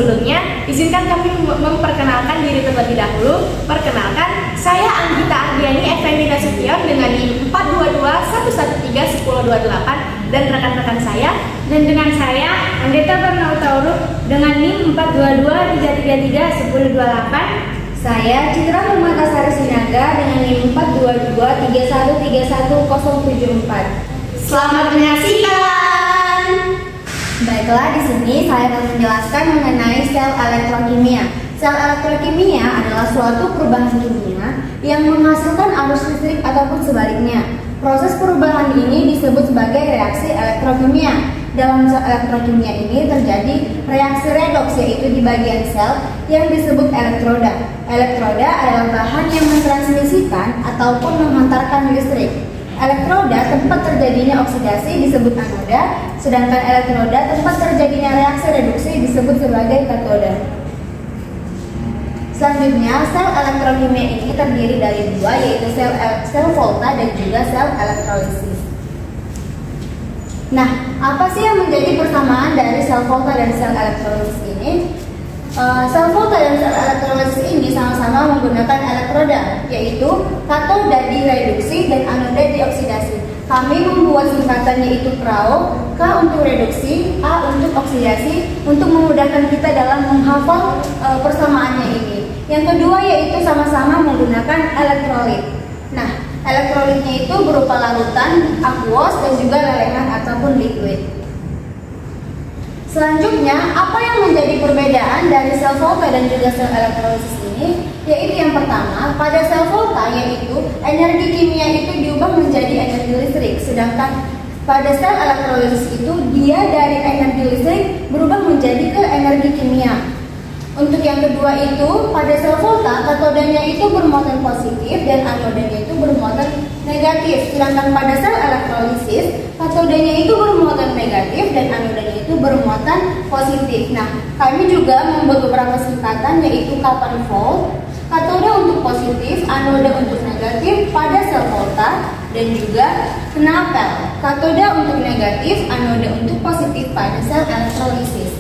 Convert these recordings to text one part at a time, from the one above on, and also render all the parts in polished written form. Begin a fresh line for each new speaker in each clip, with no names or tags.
Sebelumnya, izinkan kami memperkenalkan diri terlebih dahulu. Perkenalkan, saya Anggita Ardiani Effendi Nasution dengan NIM 42211311028 dan rekan-rekan saya.
Dan dengan saya, Andeta Bernautauruk dengan NIM 422333128.
Saya Citra Permatasari Sinaga dengan NIM 42231311074.
Selamat menyaksikan.
Baiklah, di sini saya akan menjelaskan mengenai sel elektrokimia. Sel elektrokimia adalah suatu perubahan kimia yang menghasilkan arus listrik ataupun sebaliknya. Proses perubahan ini disebut sebagai reaksi elektrokimia. Dalam sel elektrokimia ini terjadi reaksi redoks, yaitu di bagian sel yang disebut elektroda. Elektroda adalah bahan yang mentransmisikan ataupun menghantarkan listrik. Elektroda tempat terjadinya oksidasi disebut anoda, sedangkan elektroda tempat terjadinya reaksi reduksi disebut sebagai katoda. Selanjutnya, sel elektrokimia ini terdiri dari dua, yaitu sel volta dan juga sel elektrolisis. Nah, apa sih yang menjadi persamaan dari sel volta dan sel elektrolisis ini? Sel volta dan sel elektrolisis ini sama-sama menggunakan elektroda, yaitu katoda direduksi dan anoda dioksidasi. Kami membuat singkatannya itu KRAO, K untuk reduksi, A untuk oksidasi, untuk memudahkan kita dalam menghafal persamaannya ini. Yang kedua yaitu sama-sama menggunakan elektrolit. Nah, elektrolitnya itu berupa larutan, aquos, dan juga lelehan ataupun liquid. Selanjutnya, apa yang menjadi perbedaan dari sel volta dan juga sel elektrolisis ini? Yaitu yang pertama, pada sel volta yaitu energi kimia itu diubah menjadi energi listrik, sedangkan pada sel elektrolisis itu dia dari energi listrik berubah menjadi ke energi kimia. Untuk yang kedua itu, pada sel volta katodanya itu bermuatan positif dan anodanya itu bermuatan negatif, sedangkan pada sel elektrolisis katodanya itu bermuatan negatif dan anodanya itu bermuatan positif. Nah, kami juga membuat beberapa singkatan yaitu kapan volt, katoda untuk positif, anoda untuk negatif pada sel volta, dan juga knapel, katoda untuk negatif, anoda untuk positif pada sel elektrolisis.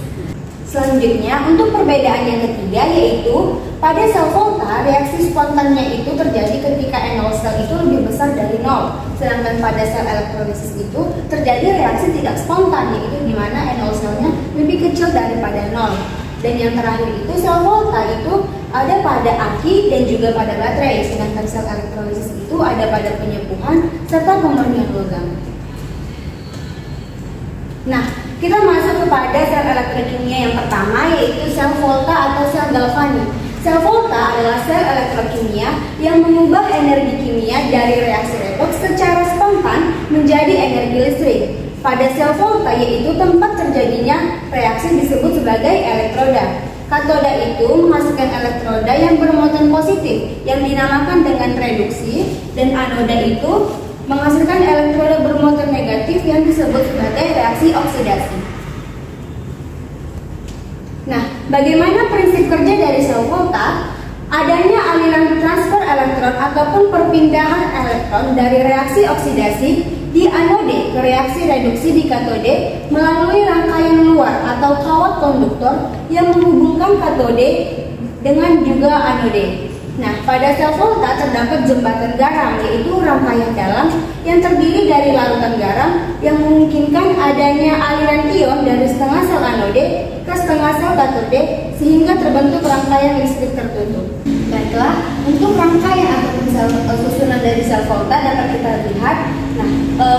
Selanjutnya, untuk perbedaan yang ketiga yaitu pada sel volta reaksi spontannya itu terjadi ketika NO sel itu lebih besar dari 0, sedangkan pada sel elektrolisis itu terjadi reaksi tidak spontan, yaitu di mana NO selnya lebih kecil daripada 0. Dan yang terakhir itu sel volta itu ada pada aki dan juga pada baterai, sedangkan sel elektrolisis itu ada pada penyepuhan serta pemurnian logam. Nah, kita masuk kepada sel elektrokimia yang pertama yaitu sel volta atau sel galvanik. Sel volta adalah sel elektrokimia yang mengubah energi kimia dari reaksi redoks secara spontan menjadi energi listrik. Pada sel volta yaitu tempat terjadinya reaksi disebut sebagai elektroda. Katoda itu menghasilkan elektroda yang bermuatan positif yang dinamakan dengan reduksi, dan anoda itu menghasilkan elektroda bermuatan negatif yang disebut sebagai reaksi oksidasi. Nah, bagaimana prinsip kerja dari sel volta? Adanya aliran transfer elektron ataupun perpindahan elektron dari reaksi oksidasi di anode ke reaksi reduksi di katode melalui rangkaian luar atau kawat konduktor yang menghubungkan katode dengan juga anode. Nah, pada sel volta terdapat jembatan garam, yaitu rangkaian dalam yang terdiri dari larutan garam yang memungkinkan adanya aliran ion dari setengah sel anode ke setengah sel katode sehingga terbentuk rangkaian listrik tertutup. Baiklah, untuk rangkaian ataupun susunan dari sel volta dapat kita lihat. Nah,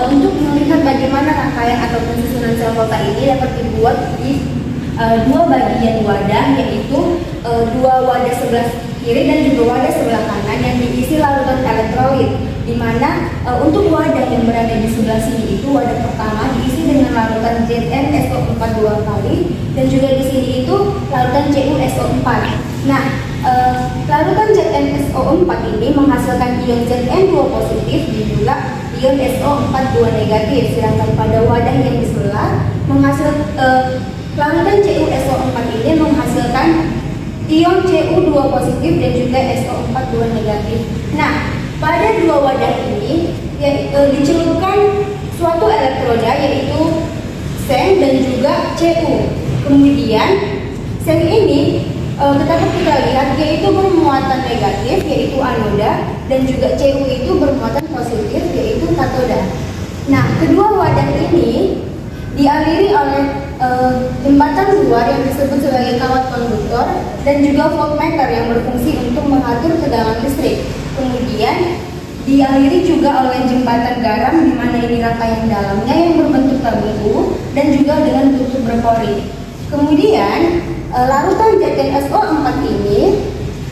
untuk melihat bagaimana rangkaian ataupun susunan sel volta ini dapat dibuat di dua bagian wadah, yaitu dua wadah sebelah kiri dan juga wadah sebelah kanan yang diisi larutan elektrolit, di mana untuk wadah yang berada di sebelah sini itu wadah pertama diisi dengan larutan ZnSO4 dua kali, dan juga di sini itu larutan CuSO4. Nah, larutan ZnSO4 ini menghasilkan ion Zn2 positif dan juga ion SO4 2 negatif, sedangkan pada wadah yang di sebelah larutan CuSO4 ini menghasilkan ion Cu2 positif dan juga SO4 2 negatif. Nah, pada dua wadah ini dicelupkan suatu elektroda yaitu Sn dan juga Cu. Kemudian Sel ini dapat kita lihat yaitu bermuatan negatif yaitu anoda dan juga Cu itu bermuatan positif yaitu katoda. Nah, kedua wadah ini dialiri oleh jembatan luar yang disebut sebagai kawat konduktor dan juga voltmeter yang berfungsi untuk mengatur tegangan listrik. Kemudian dialiri juga oleh jembatan garam di mana ini rangkaian dalamnya yang berbentuk tabungku dan juga dengan tutup berpori. Kemudian larutan ZnSO4 ini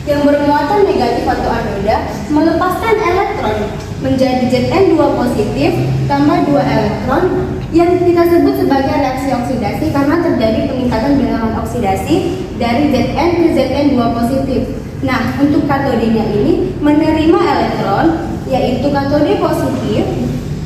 yang bermuatan negatif atau anoda melepaskan elektron menjadi Zn2 positif tambah 2 elektron yang kita sebut sebagai reaksi oksidasi karena terjadi peningkatan bilangan oksidasi dari Zn ke Zn2 positif. Nah, untuk katodenya ini menerima elektron yaitu katode positif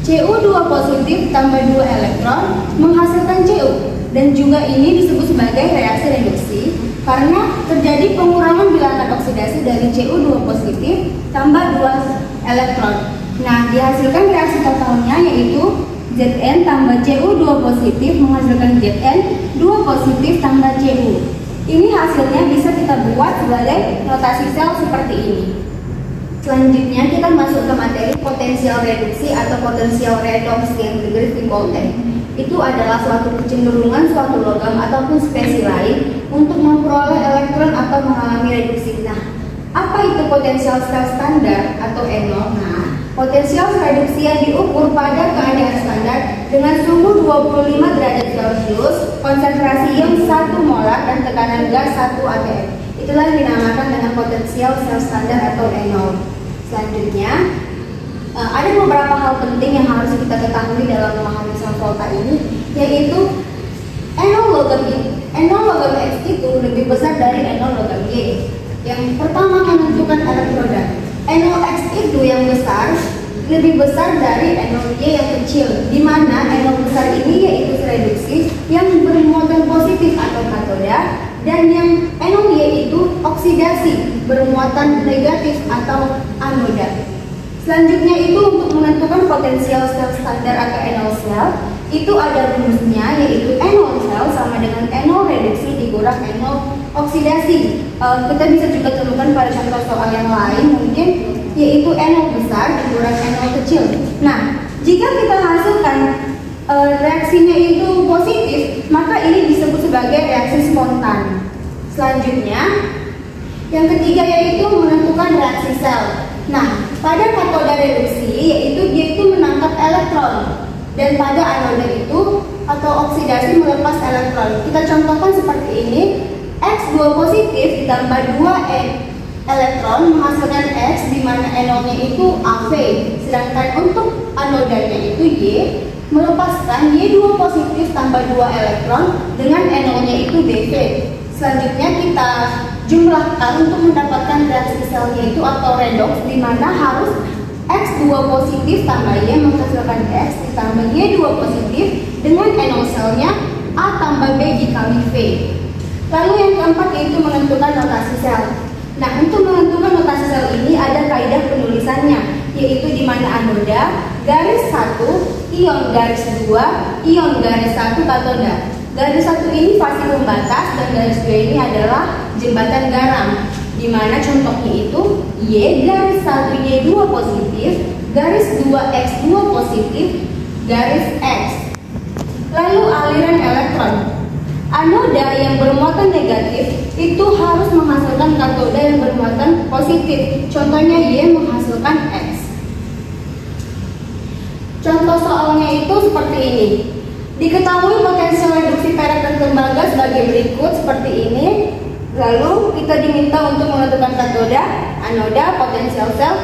Cu2 positif tambah 2 elektron menghasilkan Cu dan juga ini disebut sebagai reaksi reduksi karena terjadi pengurangan bilangan oksidasi dari Cu2 positif tambah 2 elektron. Nah, dihasilkan reaksi totalnya yaitu Zn tambah Cu2 positif menghasilkan Zn2 positif tambah Cu. Ini hasilnya bisa kita buat sebagai notasi sel seperti ini. Selanjutnya kita masuk ke materi potensial reduksi atau potensial redox yang di Voltaire. Itu adalah suatu kecenderungan suatu logam ataupun spesies lain untuk memperoleh elektron atau mengalami reduksi. Nah, apa itu potensial sel standar atau NO? Nah, potensial reduksi yang diukur pada keadaan standar dengan suhu 25 derajat Celcius, konsentrasi ion 1 molar dan tekanan gas 1 atm. Itulah yang dinamakan dengan potensial sel standar atau NO. Selanjutnya, ada beberapa hal penting yang harus kita ketahui dalam memahami sel volta ini, yaitu NO logam X itu lebih besar dari NO logam Y. Yang pertama menentukan elektroda. NOx itu yang besar lebih besar dari NOy yang kecil, di mana NO besar ini yaitu reduksi yang bermuatan positif atau katoda dan yang NOy itu oksidasi bermuatan negatif atau anoda. Selanjutnya itu untuk menentukan potensial sel standar atau NO sel itu ada rumusnya yaitu NO sel sama dengan NO reduksi dikurang NO oksidasi. Kita bisa juga temukan pada contoh soal yang lain mungkin yaitu NO besar dikurang NO kecil. Nah, jika kita hasilkan reaksinya itu positif, maka ini disebut sebagai reaksi spontan. Selanjutnya, yang ketiga yaitu menentukan reaksi sel. Nah, pada katoda reduksi yaitu dia itu menangkap elektron dan pada anoda itu atau oksidasi melepas elektron. Kita contohkan seperti ini, X2 positif ditambah 2 elektron menghasilkan X di mana NO-nya itu AV, sedangkan untuk anodanya itu Y melepaskan Y2 positif tambah 2 elektron dengan NO-nya itu BV. Selanjutnya kita jumlahkan untuk mendapatkan reaksi selnya itu atau redox di mana harus X2 positif tambah Y menghasilkan X ditambah Y2 positif dengan NO selnya A tambah B dikali V. Lalu yang keempat yaitu menentukan notasi sel. Nah, untuk menentukan notasi sel ini ada kaidah penulisannya yaitu di mana anoda garis 1 ion garis 2 ion garis 1 katoda. Garis 1 ini fase pembatas dan garis 2 ini adalah jembatan garam di mana contohnya itu Y garis 1 Y2 positif, garis 2 X2 positif, garis X. Lalu aliran elektron. Anoda yang bermuatan negatif itu harus menghasilkan katoda yang bermuatan positif. Contohnya Y menghasilkan X. Contoh soalnya itu seperti ini. Diketahui potensial reduksi perak dan tembaga sebagai berikut seperti ini. Lalu kita diminta untuk menentukan katoda, anoda, potensial sel,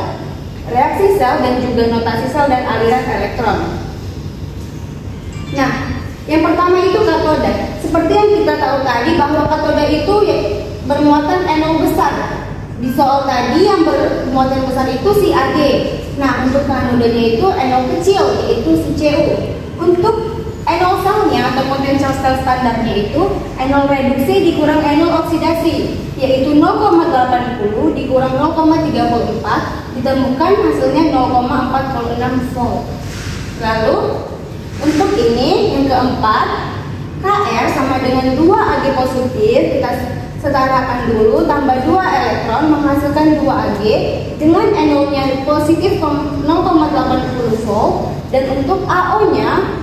reaksi sel, dan juga notasi sel dan aliran elektron. Nah, yang pertama itu katoda. Seperti yang kita tahu tadi bahwa katoda itu bermuatan NO besar. Di soal tadi yang bermuatan besar itu si Ag. Nah, untuk anodanya itu NO kecil yaitu si Cu. Untuk NO selnya atau potensial sel standarnya itu NO reduksi dikurang NO oksidasi yaitu 0,80 dikurang 0,34 ditemukan hasilnya 0,46 volt. Lalu untuk ini yang keempat, Kr sama dengan 2 Ag positif, kita setarakan dulu, tambah 2 elektron menghasilkan 2 Ag dengan NO-nya positif 0,80 volt, dan untuk AO-nya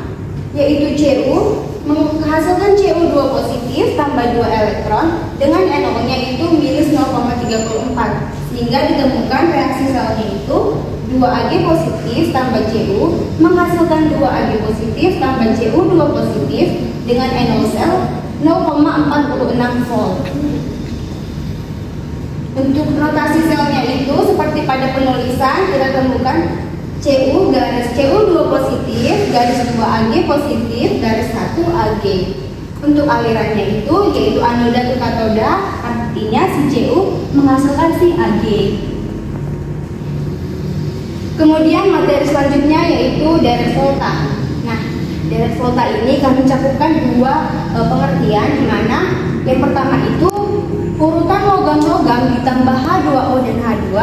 yaitu Cu menghasilkan Cu2 positif tambah 2 elektron dengan NO-nya itu minus 0,34, sehingga ditemukan reaksi selnya itu 2 Ag positif tambah Cu menghasilkan 2 Ag positif tambah Cu2 positif dengan NO sel 0,46 volt. Untuk notasi selnya itu seperti pada penulisan, kita temukan Cu garis Cu2 positif garis 2 Ag positif garis 1 Ag. Untuk alirannya itu yaitu anoda ke katoda, artinya si Cu menghasilkan si Ag. Kemudian materi selanjutnya yaitu deret volta. Nah, deret volta ini kami cakupan 2 pengertian, di mana yang pertama itu urutan logam-logam ditambah H2O dan H2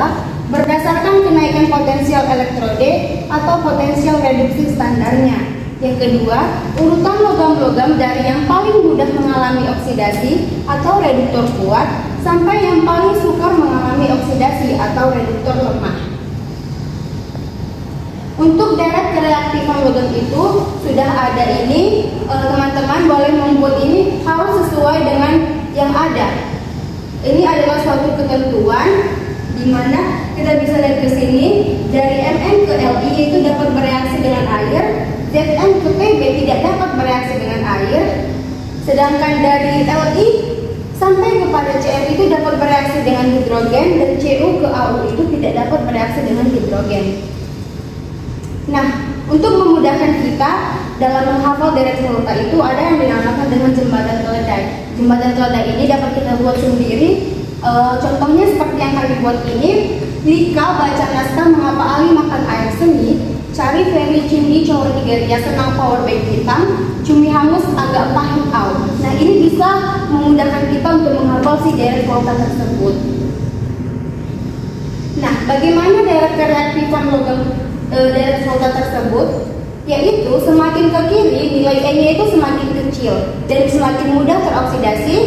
berdasarkan kenaikan potensial elektrode atau potensial reduksi standarnya. Yang kedua, urutan logam-logam dari yang paling mudah mengalami oksidasi atau reduktor kuat sampai yang paling sukar mengalami oksidasi atau reduktor lemah. Untuk deret kereaktifan logam itu sudah ada ini, teman-teman boleh membuat ini harus sesuai dengan yang ada. Ini adalah suatu ketentuan di mana kita bisa lihat ke sini, dari Mn ke Li itu dapat bereaksi dengan air, Zn ke Pb tidak dapat bereaksi dengan air, sedangkan dari Li sampai kepada Cr itu dapat bereaksi dengan hidrogen, dan Cu ke Au itu tidak dapat bereaksi dengan hidrogen. Nah, untuk memudahkan kita dalam menghafal deret volta itu ada yang dinamakan dengan jembatan keledai. Jembatan keledai ini dapat kita buat sendiri. Contohnya seperti yang kami buat ini. Lika baca naskah mengapa Ali makan air seni, cari Ferry Cindi cowok tiga senang power bank hitam, cumi hangus agak pahit au. Nah, ini bisa memudahkan kita untuk menghafal si deret volta tersebut. Nah, bagaimana deret kereaktifan logam deret volta tersebut? Yaitu semakin ke kiri nilai E-nya itu semakin kecil dan semakin mudah teroksidasi,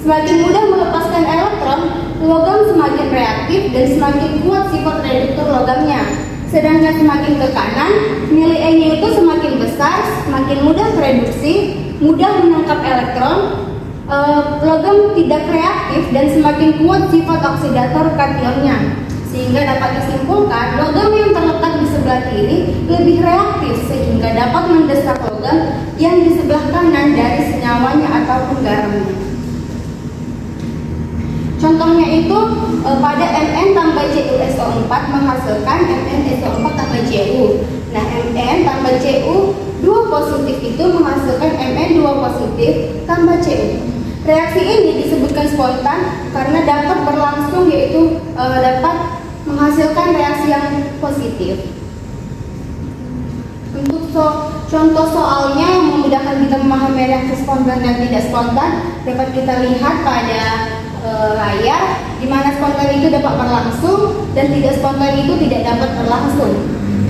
semakin mudah melepaskan elektron, logam semakin reaktif dan semakin kuat sifat reduktor logamnya. Sedangkan semakin ke kanan, nilai E-nya itu semakin besar, semakin mudah tereduksi, mudah menangkap elektron, logam tidak reaktif dan semakin kuat sifat oksidator kationnya. Sehingga dapat disimpulkan logam yang terletak di sebelah kiri lebih reaktif sehingga dapat mendesak logam yang di sebelah kanan dari senyawanya ataupun garamnya. Contohnya itu pada Mn tambah CuSO4 menghasilkan MnSO4 tambah Cu. Nah, Mn tambah Cu2 positif itu menghasilkan Mn2 positif tambah Cu. Reaksi ini disebutkan spontan karena dapat berlangsung, yaitu dapat menghasilkan reaksi yang positif. Untuk contoh soalnya yang memudahkan kita memahami reaksi spontan dan tidak spontan dapat kita lihat pada layar, di mana spontan itu dapat berlangsung dan tidak spontan itu tidak dapat berlangsung.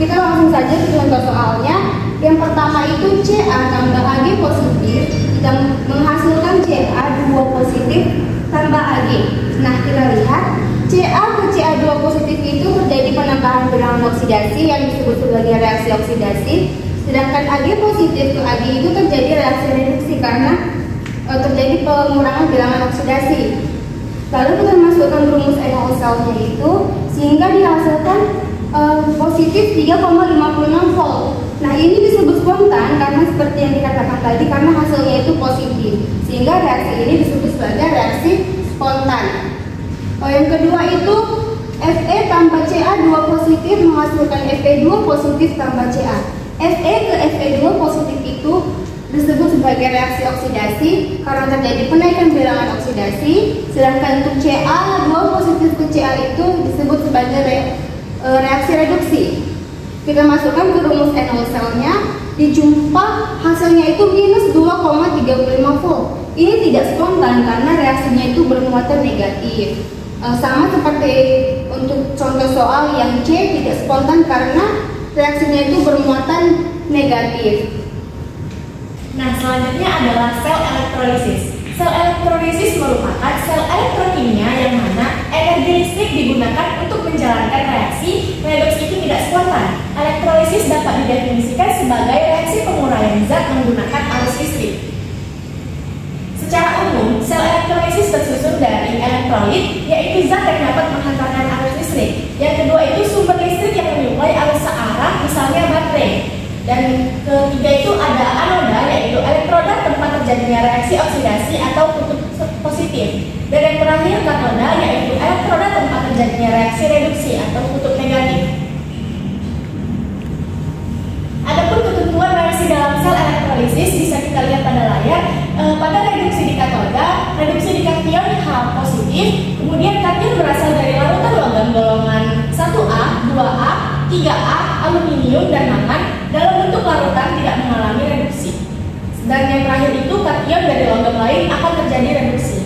Kita langsung saja ke contoh soalnya. Yang pertama itu Ca tambah Ag positif dan menghasilkan Ca2 positif tambah Ag. Nah, kita lihat Ca ke Ca2 positif itu terjadi penambahan bilangan oksidasi yang disebut sebagai reaksi oksidasi, sedangkan Ag positif ke Ag itu terjadi reaksi reduksi karena terjadi pengurangan bilangan oksidasi. Lalu kita masukkan rumus NO selnya itu sehingga dihasilkan positif 3,56 volt. Nah, ini disebut spontan karena seperti yang dikatakan tadi, karena hasilnya itu positif, sehingga reaksi ini disebut sebagai reaksi spontan. Yang kedua itu Fe tambah Ca2 positif menghasilkan Fe2 positif tambah Ca. Fe ke Fe2 positif itu disebut sebagai reaksi oksidasi karena terjadi penaikan bilangan oksidasi, sedangkan untuk Ca2 positif ke Ca itu disebut sebagai reaksi reduksi. Kita masukkan ke rumus NO selnya, dijumpa hasilnya itu minus 2,35 volt. Ini tidak spontan karena reaksinya itu bermuatan negatif. Sama seperti untuk contoh soal yang C, tidak spontan karena reaksinya itu bermuatan negatif.
Nah, selanjutnya adalah sel elektrolisis. Sel elektrolisis merupakan sel elektrokimia yang mana energi listrik digunakan untuk menjalankan reaksi redoks itu tidak spontan. Elektrolisis dapat didefinisikan sebagai reaksi penguraian zat menggunakan arus listrik. Secara umum, sel elektrolisis tersusun dari elektrolit, yaitu zat yang dapat menghantarkan arus listrik. Yang kedua itu sumber listrik yang menyuplai arus searah, misalnya baterai. Dan ketiga itu ada anoda, yaitu elektroda tempat terjadinya reaksi oksidasi atau kutub positif. Dan yang terakhir katoda, yaitu elektroda tempat terjadinya reaksi reduksi atau kutub negatif. Adapun ketentuan reaksi dalam sel elektrolisis bisa kita lihat pada layar. Pada reduksi di katoda, reduksi di kation H positif, kemudian kation berasal dari larutan logam golongan 1A, 2A, 3A, aluminium, dan mangan dalam bentuk larutan tidak mengalami reduksi. Dan yang terakhir itu kation dari logam lain akan terjadi reduksi.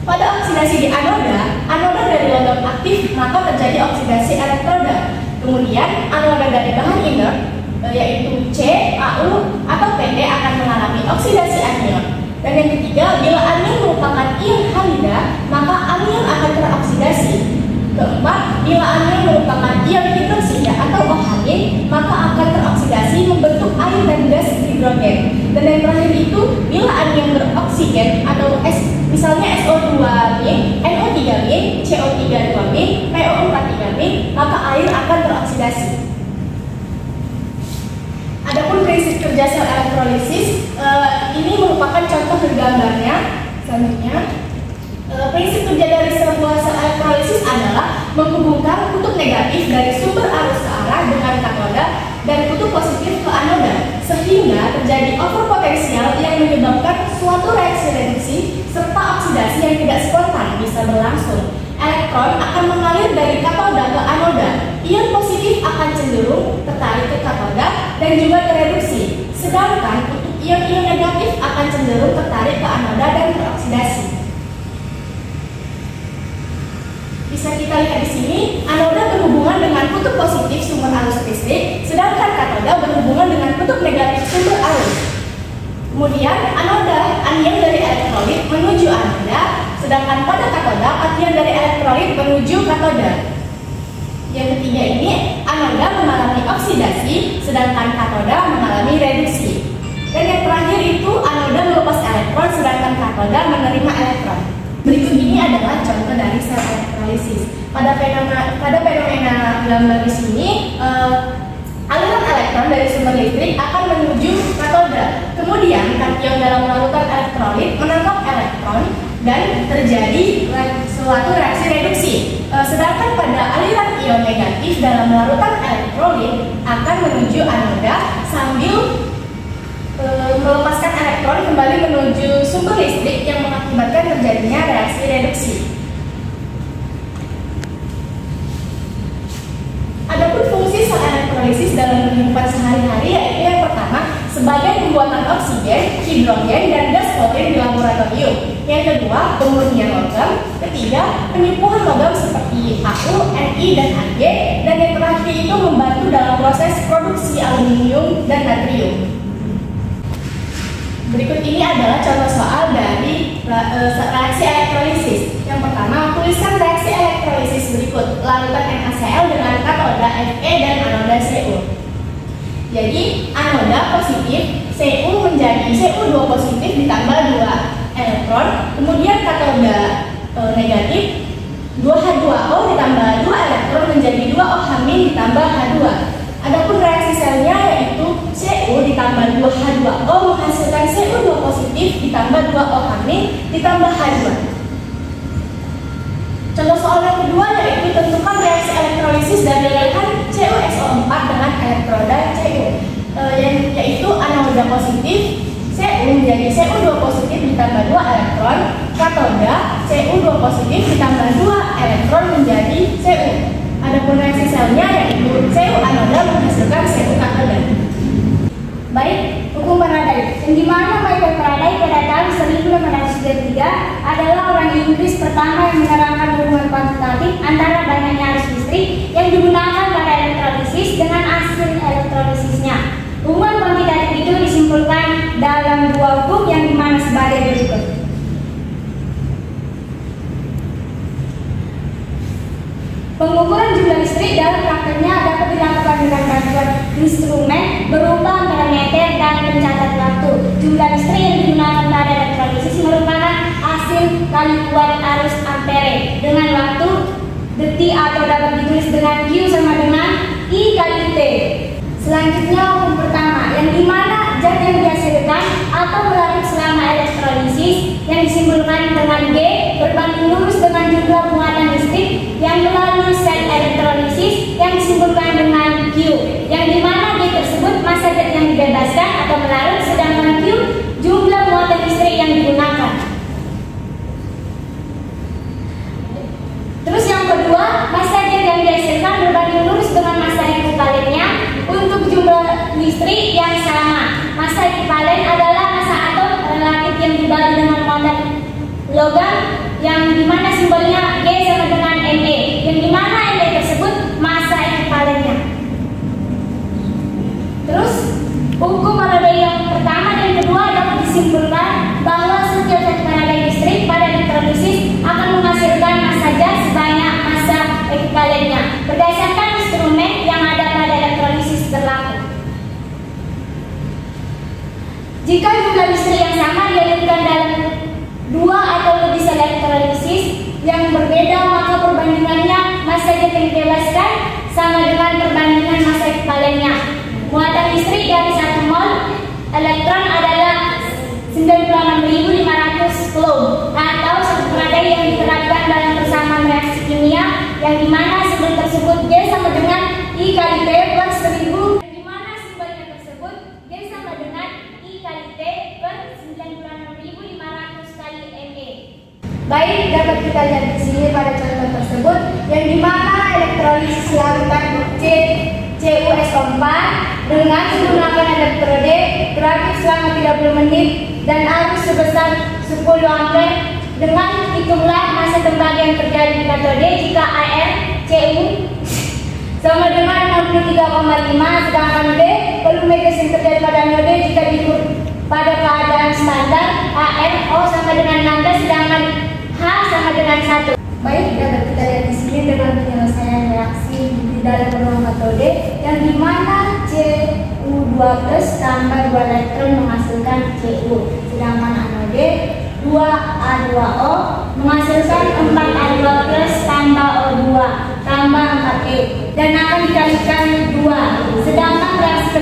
Pada oksidasi di anoda, anoda dari logam aktif maka terjadi oksidasi elektroda. Kemudian anoda dari bahan inert yaitu C, AU, atau PD akan mengalami oksidasi anion. Dan yang ketiga, bila anion merupakan ion halida, maka anion akan teroksidasi. Keempat, bila anion merupakan ion hidroksida atau OH, maka akan teroksidasi membentuk air dan gas hidrogen. Dan yang terakhir itu, bila anion beroksigen atau misalnya SO2-, NO3-, CO3-2-, PO4-3-, maka air akan teroksidasi. Adapun prinsip kerja sel elektrolisis, ini merupakan contoh gambarnya. Selanjutnya, prinsip kerja dari sebuah sel elektrolisis adalah menghubungkan kutub negatif dari sumber arus searah dengan katoda dan kutub positif ke anoda, sehingga terjadi overpotensial yang menyebabkan suatu reaksi reduksi serta oksidasi yang tidak spontan bisa berlangsung. Elektron akan mengalir dari katoda ke anoda. Ion positif akan cenderung tertarik ke katoda dan juga tereduksi, sedangkan untuk ion-ion negatif akan cenderung tertarik ke anoda dan teroksidasi. Bisa kita lihat di sini, anoda berhubungan dengan kutub positif sumber arus listrik, sedangkan katoda berhubungan dengan kutub negatif sumber arus. Kemudian anoda, anion dari elektrolit menuju anoda, sedangkan pada katoda, anion dari elektrolit menuju katoda. Yang ketiga ini, anoda mengalami oksidasi, sedangkan katoda mengalami reduksi. Dan yang terakhir itu, anoda melepas elektron, sedangkan katoda menerima elektron. Berikut ini adalah contoh dari sel elektrolisis. Pada fenomena gambar di sini, aliran elektron dari sumber listrik akan menuju katoda. Kemudian, kation dalam larutan elektrolit menangkap elektron dan terjadi suatu reaksi reduksi. Sedangkan pada aliran ion negatif dalam larutan elektrolit akan menuju anoda sambil melepaskan elektron kembali menuju sumber listrik yang mengakibatkan terjadinya reaksi reduksi. Adapun fungsi sel elektrolisis dalam kehidupan sehari-hari yaitu yang pertama, sebagai pembuatan oksigen, hidrogen, dan gas protein di laboratorium. Yang kedua, pemurnian logam. Ketiga, penyembuhan logam seperti AU, Ni, dan Ag. Dan yang terakhir itu membantu dalam proses produksi aluminium dan natrium. Berikut ini adalah contoh soal dari reaksi elektrolisis. Yang pertama, tuliskan reaksi elektrolisis berikut. Larutan NaCl dengan katoda Fe dan anoda Cu. Jadi, anoda positif, Cu menjadi Cu2 positif ditambah 2 elektron. Kemudian katoda negatif, 2H2O ditambah 2 elektron menjadi 2OH- ditambah H2. Adapun reaksi selnya yaitu Cu ditambah 2H2O menghasilkan Cu2 positif ditambah 2OH- ditambah H2. Contoh soal yang kedua yaitu tentukan reaksi elektrolisis dari reagen CuSO4 dengan elektroda Cu, yaitu anoda positif Cu menjadi Cu2 positif ditambah 2 elektron, katoda Cu2 positif ditambah 2 elektron menjadi Cu. Adapun reaksi selnya yaitu Cu anoda menghasilkan Cu katoda.
Baik, hukum Faraday. Yang dimana Michael Faraday pada tahun 1833 adalah orang Inggris pertama yang menerangkan hubungan kuantitatif antara banyaknya arus listrik yang digunakan pada elektrolisis dengan hasil elektrolisisnya. Hubungan kuantitatif itu disimpulkan
dalam dua hukum yang dimana sebagai berikut.
Pengukuran jumlah listrik dalam prakteknya dapat dilakukan dengan bantuan instrumen berupa amperometer dan pencatat waktu. Jumlah listrik yang digunakan pada elektrolisis merupakan hasil kali kuat arus ampere dengan waktu detik atau dapat ditulis dengan Q sama dengan I kali T. Selanjutnya hukum pertama, yang dimana zat yang dihasilkan atau melarut selama elektrolisis yang disimpulkan dengan G berbanding lurus dengan jumlah muatan listrik yang melalui sel elektrolisis yang disimpulkan dengan Q, yang dimana G tersebut massa zat yang dibebaskan atau melarut, sedangkan Q jumlah muatan listrik yang digunakan. Terus yang kedua, massa zat yang dihasilkan berbanding lurus dengan massa ekuivalennya untuk jumlah listrik yang sama. Massa ekuivalen adalah massa atom relatif yang dibagi dengan muatan logam yang dimana simbolnya G sama dengan Me, yang dimana Me tersebut massa ekuivalennya. Terus hukum Faraday yang pertama dan kedua dapat disimpulkan bahwa setiap zat Faraday listrik pada elektrolisis akan menghasilkan massa zat sebanyak massa ekuivalennya berdasarkan instrumen yang ada pada elektrolisis berlaku. Jika jumlah listrik yang sama dialirkan dalam dua atau lebih sel elektrolisis yang berbeda, maka perbandingannya massa zat yang dibebaskan sama dengan perbandingan massa ekuivalennya. Muatan listrik dari 1 mol elektron adalah 96.500 coulomb atau satu Faraday yang diterapkan dalam persamaan reaksi kimia yang dimana simbol tersebut G sama dengan I kali T per 1000, yang dimana simbolnya tersebut G sama dengan I kali T per 96.500 kali Me. Baik, dapat kita lihat di sini pada contoh tersebut yang dimana elektrolisis larutan CuSO4 dengan menggunakan elektrode geraktif selama 30 menit dan arus sebesar 10 ampere. Dengan hitunglah massa tembaga yang terjadi di katode jika AR Cu sama dengan 63,5, sedangkan B volume gas yang terjadi pada anode jika diukur pada keadaan standar ARO sama dengan 16, sedangkan H sama dengan 1. Baik, dapat kita lihat di sini dengan penyelesaian reaksi di dalam ruang katode yang dimana Cu2+ tambah 2 elektron menghasilkan Cu, sedangkan anode 2A2O menghasilkan 4A2+ tambah O2 tambah 4E dan akan dikalikan 2, sedangkan reaksi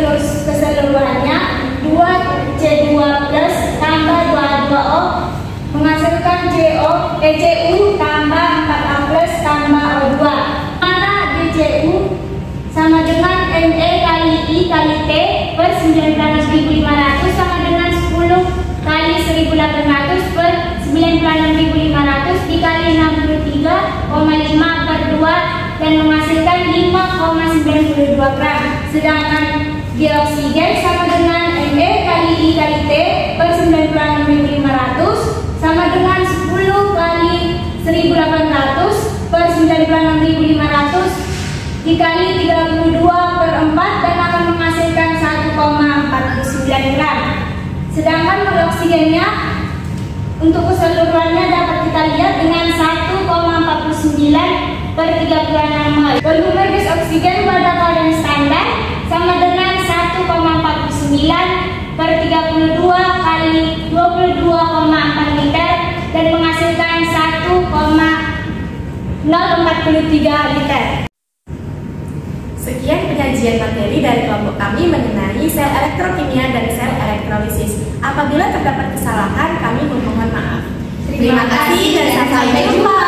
keseluruhannya 2C2+ tambah 2A2O menghasilkan Cu tambah 4A+ tambah O2, mana DCU sama dengan Me kali I kali T per 96.500 sama dengan 10 kali 1.800 per 96.500 dikali 63,5 per 2 dan menghasilkan 5,92 gram. Sedangkan G oksigen sama dengan Me kali I kali T per 96.500 sama dengan 10 kali 1.800 per 96.500 dikali 32 per 4 dan akan menghasilkan 1,49 gram. Sedangkan mol oksigennya untuk keseluruhannya dapat kita lihat dengan 1,49 per 36 mol. Volume gas oksigen pada keadaan standar sama dengan 1,49 per 32 kali 22,4 liter dan menghasilkan 1,043 liter.
Sekian penyajian materi dari kelompok kami mengenai sel elektrokimia dan sel elektrolisis. Apabila terdapat kesalahan, kami memohon maaf. Terima kasih dan sampai jumpa.